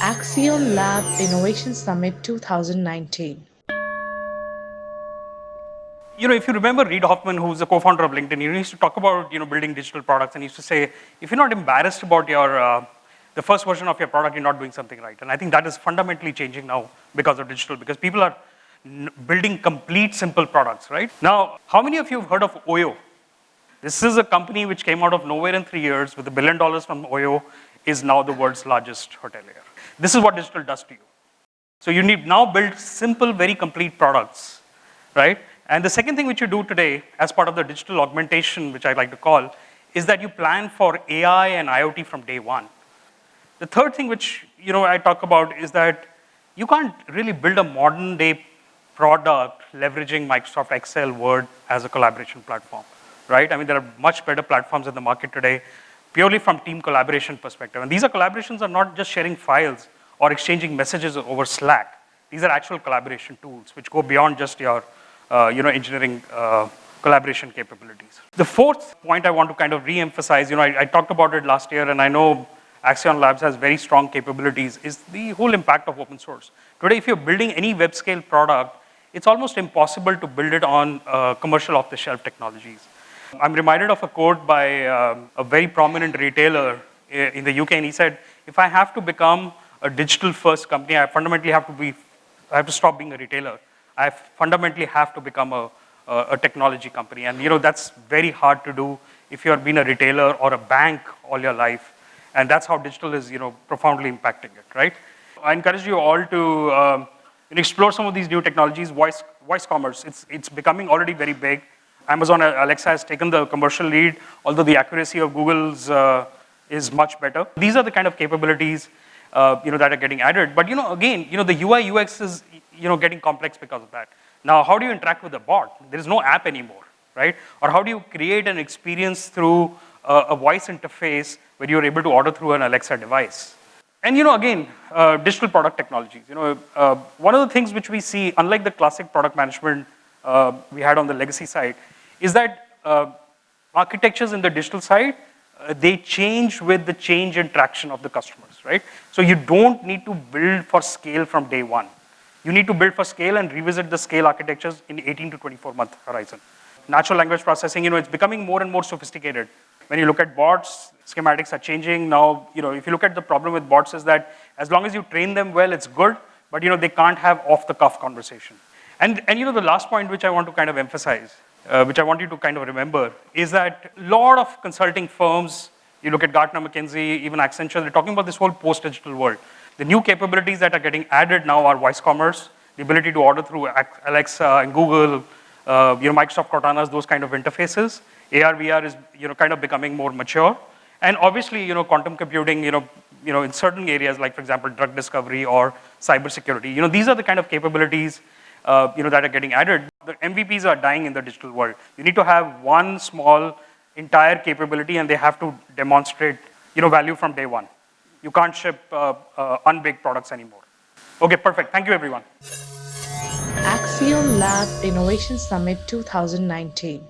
Accion Lab Innovation Summit 2019. If you remember Reid Hoffman, who's the co-founder of LinkedIn, he used to talk about, building digital products, and he used to say, if you're not embarrassed about the first version of your product, you're not doing something right. And I think that is fundamentally changing now because of digital, because people are building complete simple products, right? Now, how many of you have heard of Oyo? This is a company which came out of nowhere in 3 years with $1 billion from Oyo, is now the world's largest hotelier. This is what digital does to you. So you need now build simple, very complete products, right? And the second thing which you do today, as part of the digital augmentation, which I like to call, is that you plan for AI and IoT from day one. The third thing which I talk about is that you can't really build a modern day product leveraging Microsoft Excel, Word as a collaboration platform, right? I mean, there are much better platforms in the market today, purely from team collaboration perspective. And these collaborations are not just sharing files or exchanging messages over Slack. These are actual collaboration tools which go beyond just your engineering collaboration capabilities. The fourth point I want to kind of re-emphasize, I talked about it last year, and I know Accion Labs has very strong capabilities, is the whole impact of open source. Today, if you're building any web scale product, it's almost impossible to build it on commercial off-the-shelf technologies. I'm reminded of a quote by a very prominent retailer in the UK, and he said, if I have to become a digital-first company, I fundamentally have to stop being a retailer. I fundamentally have to become a technology company. And that's very hard to do if you're being a retailer or a bank all your life. And that's how digital is profoundly impacting it, right? I encourage you all to explore some of these new technologies. Voice commerce, it's becoming already very big. Amazon Alexa has taken the commercial lead, although the accuracy of Google's is much better. These are the kind of capabilities that are getting added. But again, the UI UX is getting complex because of that. Now, how do you interact with a bot? There is no app anymore, right? Or how do you create an experience through a voice interface where you're able to order through an Alexa device? And again, digital product technologies. One of the things which we see, unlike the classic product management we had on the legacy side, is that architectures in the digital side, they change with the change in traction of the customers, right? So you don't need to build for scale from day one. You need to build for scale and revisit the scale architectures in 18 to 24 month horizon. Natural language processing, it's becoming more and more sophisticated. When you look at bots, schematics are changing. Now, if you look at the problem with bots is that as long as you train them well, it's good, but they can't have off-the-cuff conversation. And the last point which I want to kind of emphasize, which I want you to kind of remember, is that a lot of consulting firms, you look at Gartner, McKinsey, even Accenture, they're talking about this whole post-digital world. The new capabilities that are getting added now are voice commerce, the ability to order through Alexa and Google, Microsoft Cortana's, those kind of interfaces. AR, VR is kind of becoming more mature. And obviously, quantum computing, in certain areas, like for example, drug discovery or cybersecurity, these are the kind of capabilities that are getting added. The MVPs are dying in the digital world. You need to have one small entire capability, and they have to demonstrate value from day one. You can't ship unbaked products anymore. Okay, perfect. Thank you, everyone. Accion Lab Innovation Summit 2019.